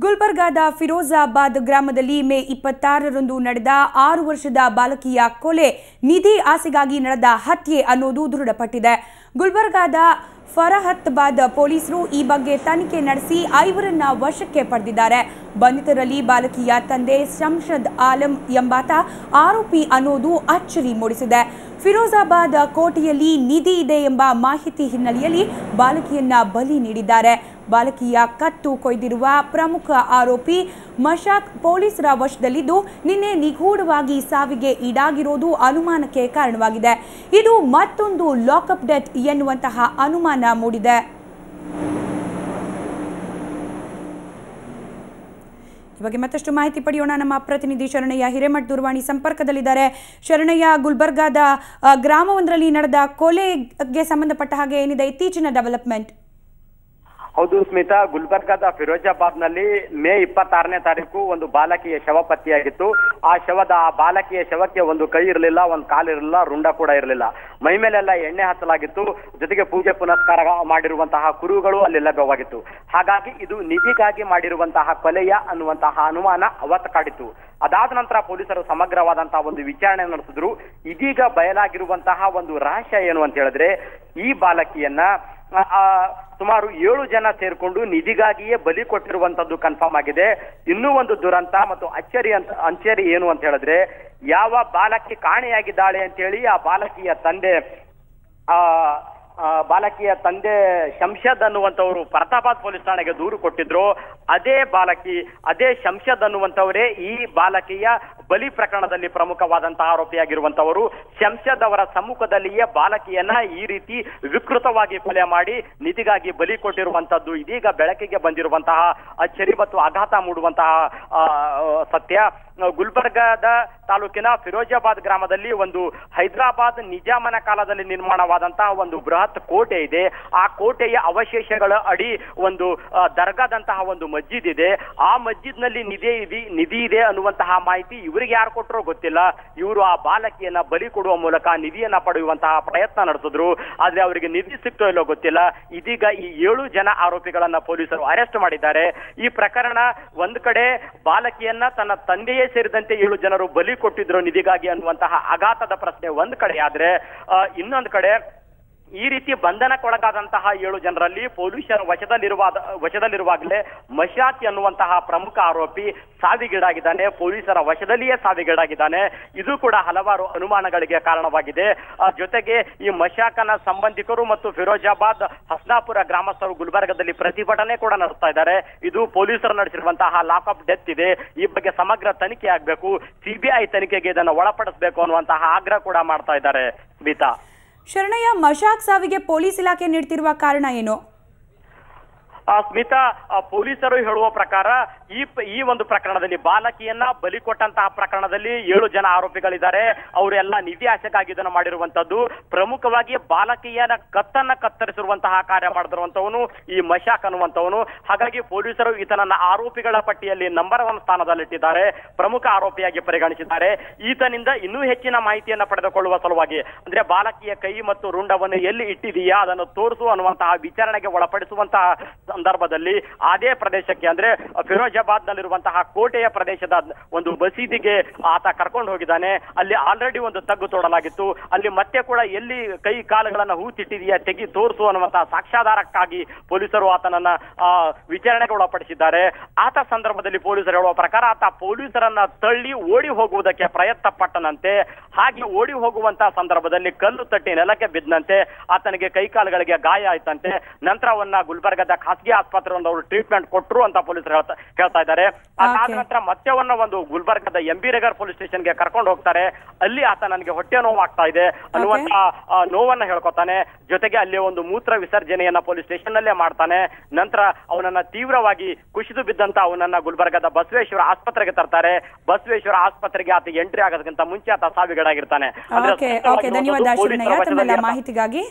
ಗುಲ್ಬರ್ಗಾದ ಫಿರೋಜಾಬಾದ್ ಗ್ರಾಮದಲ್ಲಿ ಮೇ 26ರಂದು ನಡೆದ 6 ವರ್ಷದ ಬಾಲಕಿಯ ಕೊಲೆ ನಿಧಿ ಆಸೆಗಾಗಿ ನಡೆದ ಹತ್ಯೆ ಅನ್ನೋದು ದೃಢಪಟ್ಟಿದೆ. ಗುಲ್ಬರ್ಗಾದ ಫರಹತಾಬಾದ್ ಪೊಲೀಸರು ಈ ಬಗ್ಗೆ ತನಿಖೆ ನಡೆಸಿ 5ರನ್ನ ವಶಕ್ಕೆ ಪಡೆದಿದ್ದಾರೆ. ಬಂಧಿತರಲ್ಲಿ ಬಾಲಕಿಯ ತಂದೆ ಶಂಷದ್ ಆಲಂ ಎಂಬಾತ ಆರೋಪಿ ಅನ್ನೋದು ಅಚ್ಚರಿ ಮೂಡಿಸಿದೆ. ಫಿರೋಜಾಬಾದ್ ಕೋಟೆಯಲ್ಲಿ ನಿಧಿ ಇದೆ ಎಂಬ ಮಾಹಿತಿ ಹಿನ್ನೆಲೆಯಲ್ಲಿ ಬಾಲಕಿಯನ್ನ ಬಲಿ ನೀಡಿದ್ದಾರೆ. ಬಾಲಕಿಯ ಕತ್ತು ಕೊಯ್ದಿರುವ ಪ್ರಮುಖ ಆರೋಪಿ ಮಶಾಕ್ ಪೊಲೀಸರ ವಶದಲ್ಲಿದ್ದು ನಿನ್ನೆ ನಿಗೂಢವಾಗಿ ಸಾವಿಗೆ ಈಡಾಗಿರೋದು ಅನುಮಾನಕ್ಕೆ ಕಾರಣವಾಗಿದೆ. ಇದು ಮತ್ತೊಂದು ಲಾಕಪ್ ಡೆತ್ ಎನ್ನುವಂತಹ ಅನುಮಾನ ಮೂಡಿದೆ. ಈ ಬಗ್ಗೆ ಮತ್ತಷ್ಟು ಮಾಹಿತಿ ಪಡೆಯೋಣ. ನಮ್ಮ ಪ್ರತಿನಿಧಿ ಶರಣಯ್ಯ ಹಿರೇಮಠ್ ದೂರವಾಣಿ ಸಂಪರ್ಕದಲ್ಲಿದ್ದಾರೆ. ಶರಣಯ್ಯ, ಗುಲ್ಬರ್ಗಾದ ಗ್ರಾಮವೊಂದರಲ್ಲಿ ನಡೆದ ಕೊಲೆಗೆ ಸಂಬಂಧಪಟ್ಟ ಹಾಗೆ ಏನಿದೆ ಇತ್ತೀಚಿನ ಡೆವಲಪ್ಮೆಂಟ್? ಹೌದು ಸ್ಮಿತಾ, ಗುಲ್ಬರ್ಗಾದ ಫಿರೋಜಾಬಾದ್ ನಲ್ಲಿ ಮೇ 26ನೇ ತಾರೀಕು ಒಂದು ಬಾಲಕಿಯ ಶವ ಪತ್ತೆಯಾಗಿತ್ತು. ಆ ಬಾಲಕಿಯ ಶವಕ್ಕೆ ಒಂದು ಕೈ ಇರಲಿಲ್ಲ, ಒಂದು ಕಾಲಿರಲಿಲ್ಲ, ರುಂಡ ಕೂಡ ಇರಲಿಲ್ಲ. ಮೈ ಮೇಲೆಲ್ಲ ಎಣ್ಣೆ ಹಚ್ಚಲಾಗಿತ್ತು. ಜೊತೆಗೆ ಪೂಜೆ ಪುನಸ್ಕಾರ ಮಾಡಿರುವಂತಹ ಕುರುಗಳು ಅಲ್ಲಿ ಲಭ್ಯವಾಗಿತ್ತು. ಹಾಗಾಗಿ ಇದು ನಿಧಿಗಾಗಿ ಮಾಡಿರುವಂತಹ ಕೊಲೆಯ ಅನ್ನುವಂತಹ ಅನುಮಾನ ಅವತ್ತು ಕಾಡಿತ್ತು. ಅದಾದ ನಂತರ ಪೊಲೀಸರು ಸಮಗ್ರವಾದಂತಹ ಒಂದು ವಿಚಾರಣೆ ನಡೆಸಿದ್ರು. ಇದೀಗ ಬಯಲಾಗಿರುವಂತಹ ಒಂದು ರಹಸ್ಯ ಏನು ಅಂತ ಹೇಳಿದ್ರೆ, ಈ ಬಾಲಕಿಯನ್ನ ಸುಮಾರು 7 ಜನ ಸೇರ್ಕೊಂಡು ನಿಧಿಗಾಗಿಯೇ ಬಲಿ ಕೊಟ್ಟಿರುವಂತದ್ದು ಕನ್ಫರ್ಮ್ ಆಗಿದೆ. ಇನ್ನೂ ಒಂದು ದುರಂತ ಮತ್ತು ಅಚ್ಚರಿ ಏನು ಅಂತ ಹೇಳಿದ್ರೆ, ಯಾವ ಬಾಲಕಿ ಕಾಣೆಯಾಗಿದ್ದಾಳೆ ಅಂತ ಹೇಳಿ ಆ ಬಾಲಕಿಯ ತಂದೆ ಶಂಷದ್ ಅನ್ನುವಂಥವ್ರು ಫರತಾಬಾದ್ ಪೊಲೀಸ್ ಠಾಣೆಗೆ ದೂರು ಕೊಟ್ಟಿದ್ರು. ಅದೇ ಶಂಷದ್ ಅನ್ನುವಂಥವರೇ ಈ ಬಾಲಕಿಯ ಬಲಿ ಪ್ರಕರಣದಲ್ಲಿ ಪ್ರಮುಖವಾದಂತಹ ಆರೋಪಿಯಾಗಿರುವಂತವರು. ಶಂಷದ್ ಅವರ ಸಮ್ಮುಖದಲ್ಲಿಯೇ ಬಾಲಕಿಯನ್ನ ಈ ರೀತಿ ವಿಕೃತವಾಗಿ ಕೊಲೆ ಮಾಡಿ ನಿಧಿಗಾಗಿ ಬಲಿ ಕೊಟ್ಟಿರುವಂತದ್ದು ಇದೀಗ ಬೆಳಕಿಗೆ ಬಂದಿರುವಂತಹ ಅಚ್ಚರಿ ಮತ್ತು ಆಘಾತ ಮೂಡುವಂತಹ ಸತ್ಯ. ಗುಲ್ಬರ್ಗಾದ ತಾಲೂಕಿನ ಫಿರೋಜಾಬಾದ್ ಗ್ರಾಮದಲ್ಲಿ ಒಂದು ಹೈದರಾಬಾದ್ ನಿಜಾಮನ ಕಾಲದಲ್ಲಿ ನಿರ್ಮಾಣವಾದಂತಹ ಒಂದು ಬೃಹತ್ ಕೋಟೆ ಇದೆ. ಆ ಕೋಟೆಯ ಅವಶೇಷಗಳ ಅಡಿ ಒಂದು ದರ್ಗಾದಂತಹ ಒಂದು ಮಸ್ಜಿದ್ ಇದೆ. ಆ ಮಸ್ಜಿದ್ ನಲ್ಲಿ ನಿಧಿ ಇದೆ ಅನ್ನುವಂತಹ ಮಾಹಿತಿ ಇವರಿಗೆ ಯಾರು ಕೊಟ್ಟರೋ ಗೊತ್ತಿಲ್ಲ. ಇವರು ಆ ಬಾಲಕಿಯನ್ನ ಬಲಿ ಕೊಡುವ ಮೂಲಕ ನಿಧಿಯನ್ನ ಪಡೆಯುವಂತಹ ಪ್ರಯತ್ನ ನಡೆಸಿದ್ರು. ಆದ್ರೆ ಅವರಿಗೆ ನಿಧಿ ಸಿಕ್ತೋ ಇಲ್ಲೋ ಗೊತ್ತಿಲ್ಲ. ಇದೀಗ ಈ 7 ಜನ ಆರೋಪಿಗಳನ್ನ ಪೊಲೀಸರು ಅರೆಸ್ಟ್ ಮಾಡಿದ್ದಾರೆ. ಈ ಪ್ರಕರಣ ಒಂದ್ ಕಡೆ ಬಾಲಕಿಯನ್ನ ತನ್ನ ತಂದೆಯೇ ಸೇರಿದಂತೆ 7 ಜನರು ಬಲಿ ಕೊಟ್ಟಿದ್ರು ನಿಧಿಗಾಗಿ ಅನ್ನುವಂತಹ ಆಘಾತದ ಪ್ರಶ್ನೆ ಒಂದ್ ಕಡೆ ಆದ್ರೆ, ಇನ್ನೊಂದು ಕಡೆ ಈ ರೀತಿ ಬಂಧನಕ್ಕೊಳಗಾದಂತಹ 7 ಜನರಲ್ಲಿ ಪೊಲೀಸರ ವಶದಲ್ಲಿರುವಾಗಲೇ ಮಶಾಕ್ ಎನ್ನುವಂತಹ ಪ್ರಮುಖ ಆರೋಪಿ ಸಾವಿಗೀಡಾಗಿದ್ದಾನೆ. ಪೊಲೀಸರ ವಶದಲ್ಲಿಯೇ ಸಾವಿಗೀಡಾಗಿದ್ದಾನೆ. ಇದು ಕೂಡ ಹಲವಾರು ಅನುಮಾನಗಳಿಗೆ ಕಾರಣವಾಗಿದೆ. ಜೊತೆಗೆ ಈ ಮಶಾಕನ ಸಂಬಂಧಿಕರು ಮತ್ತು ಫಿರೋಜಾಬಾದ್ ಹಸ್ನಾಪುರ ಗ್ರಾಮಸ್ಥರು ಗುಲ್ಬರ್ಗದಲ್ಲಿ ಪ್ರತಿಭಟನೆ ಕೂಡ ನಡೆಸ್ತಾ ಇದ್ದಾರೆ. ಇದು ಪೊಲೀಸರು ನಡೆಸಿರುವಂತಹ ಲಾಕಪ್ ಡೆತ್ ಇದೆ. ಈ ಬಗ್ಗೆ ಸಮಗ್ರ ತನಿಖೆ ಆಗ್ಬೇಕು, ಸಿಬಿಐ ತನಿಖೆಗೆ ಇದನ್ನು ಒಳಪಡಿಸಬೇಕು ಅನ್ನುವಂತಹ ಆಗ್ರಹ ಕೂಡ ಮಾಡ್ತಾ ಇದ್ದಾರೆ. ಸ್ಮಿತಾ, ಶರಣಯ್ಯ, ಮಶಾಕ್ ಸಾವಿಗೆ ಪೊಲೀಸ್ ಇಲಾಖೆ ನೀಡ್ತಿರುವ ಕಾರಣ ಏನು? ಸ್ಮಿತಾ, ಪೊಲೀಸರು ಹೇಳುವ ಪ್ರಕಾರ ಈ ಒಂದು ಪ್ರಕರಣದಲ್ಲಿ ಬಾಲಕಿಯನ್ನ ಬಲಿ ಕೊಟ್ಟಂತಹ ಪ್ರಕರಣದಲ್ಲಿ 7 ಜನ ಆರೋಪಿಗಳಿದ್ದಾರೆ. ಅವರೆಲ್ಲ ನಿಧಿ ಆಸೆಗಾಗಿ ಇದನ್ನು ಮಾಡಿರುವಂತದ್ದು. ಪ್ರಮುಖವಾಗಿ ಬಾಲಕಿಯನ ಕತ್ತನ್ನ ಕತ್ತರಿಸಿರುವಂತಹ ಕಾರ್ಯ ಮಾಡಿರುವಂತವನು ಈ ಮಶಾಕ್ ಅನ್ನುವಂತವನು. ಹಾಗಾಗಿ ಪೊಲೀಸರು ಈತನನ್ನ ಆರೋಪಿಗಳ ಪಟ್ಟಿಯಲ್ಲಿ ನಂಬರ್ 1 ಸ್ಥಾನದಲ್ಲಿಟ್ಟಿದ್ದಾರೆ, ಪ್ರಮುಖ ಆರೋಪಿಯಾಗಿ ಪರಿಗಣಿಸಿದ್ದಾರೆ. ಈತನಿಂದ ಇನ್ನೂ ಹೆಚ್ಚಿನ ಮಾಹಿತಿಯನ್ನ ಪಡೆದುಕೊಳ್ಳುವ ಸಲುವಾಗಿ, ಅಂದ್ರೆ ಬಾಲಕಿಯ ಕೈ ಮತ್ತು ರುಂಡವನ್ನು ಎಲ್ಲಿ ಇಟ್ಟಿದೆಯಾ ಅದನ್ನು ತೋರಿಸು ಅನ್ನುವಂತಹ ವಿಚಾರಣೆಗೆ ಒಳಪಡಿಸುವಂತಹ ಸಂದರ್ಭದಲ್ಲಿ ಅದೇ ಪ್ರದೇಶಕ್ಕೆ, ಅಂದ್ರೆ ಫಿರೋಜಾಬಾದ್ ನಲ್ಲಿರುವಂತಹ ಕೋಟೆಯ ಪ್ರದೇಶದ ಒಂದು ಮಸೀದಿಗೆ ಆತ ಕರ್ಕೊಂಡು ಹೋಗಿದ್ದಾನೆ. ಅಲ್ಲಿ ಆಲ್ರೆಡಿ ಒಂದು ತಗ್ಗು ತೋಡಲಾಗಿತ್ತು. ಅಲ್ಲಿ ಮತ್ತೆ ಕೂಡ ಎಲ್ಲಿ ಕೈ ಕಾಲುಗಳನ್ನ ಹೂತಿಟ್ಟಿದೆಯಾ ತೆಗಿ ತೋರಿಸು ಅನ್ನುವಂತಹ ಸಾಕ್ಷ್ಯಾಧಾರಕ್ಕಾಗಿ ಪೊಲೀಸರು ಆತನನ್ನ ವಿಚಾರಣೆಗೆ ಒಳಪಡಿಸಿದ್ದಾರೆ. ಆತ ಸಂದರ್ಭದಲ್ಲಿ ಪೊಲೀಸರು ಹೇಳುವ ಪ್ರಕಾರ ಆತ ಪೊಲೀಸರನ್ನ ತಳ್ಳಿ ಓಡಿ ಹೋಗುವುದಕ್ಕೆ ಪ್ರಯತ್ನ ಪಟ್ಟನಂತೆ. ಹಾಗೆ ಓಡಿ ಹೋಗುವಂತಹ ಸಂದರ್ಭದಲ್ಲಿ ಕಲ್ಲು ತಟ್ಟಿ ನೆಲಕ್ಕೆ ಬಿದ್ದಂತೆ. ಆತನಿಗೆ ಕೈಕಾಲುಗಳಿಗೆ ಗಾಯ ಆಯ್ತಂತೆ. ನಂತರ ಅವನ್ನ ಗುಲ್ಬರ್ಗದ ಖಾಸಗಿ ಆಸ್ಪತ್ರೆ ಅವರು ಟ್ರೀಟ್ಮೆಂಟ್ ಕೊಟ್ಟರು ಅಂತ ಪೊಲೀಸರು ಹೇಳ್ತಾ ಇದ್ದಾರೆ. ಅದಾದ ನಂತರ ಮತ್ತೆ ಒಂದು ಗುಲ್ಬರ್ಗದ MB ನಗರ್ ಪೊಲೀಸ್ ಸ್ಟೇಷನ್ಗೆ ಕರ್ಕೊಂಡು ಹೋಗ್ತಾರೆ. ಅಲ್ಲಿ ಆತ ನನಗೆ ಹೊಟ್ಟೆ ನೋವು ಆಗ್ತಾ ಇದೆ ಅನ್ನುವಂತ ನೋವನ್ನ ಹೇಳ್ಕೊತಾನೆ. ಜೊತೆಗೆ ಅಲ್ಲಿ ಒಂದು ಮೂತ್ರ ವಿಸರ್ಜನೆಯನ್ನ ಪೊಲೀಸ್ ಸ್ಟೇಷನ್ ನಲ್ಲೇ ಮಾಡ್ತಾನೆ. ನಂತರ ಅವನನ್ನ ತೀವ್ರವಾಗಿ ಕುಸಿದು ಬಿದ್ದಂತ ಅವನನ್ನ ಗುಲ್ಬರ್ಗದ ಬಸವೇಶ್ವರ ಆಸ್ಪತ್ರೆಗೆ ತರ್ತಾರೆ. ಬಸವೇಶ್ವರ ಆಸ್ಪತ್ರೆಗೆ ಆತ ಎಂಟ್ರಿ ಆಗೋದಕ್ಕಿಂತ ಮುಂಚೆ ಆತ ಸಾವಿಗೀಡಾಗಿರ್ತಾನೆ. ಧನ್ಯವಾದ ಶರಣಯ್ಯ ತಮ್ಮೆಲ್ಲ ಮಾಹಿತಿಗಾಗಿ.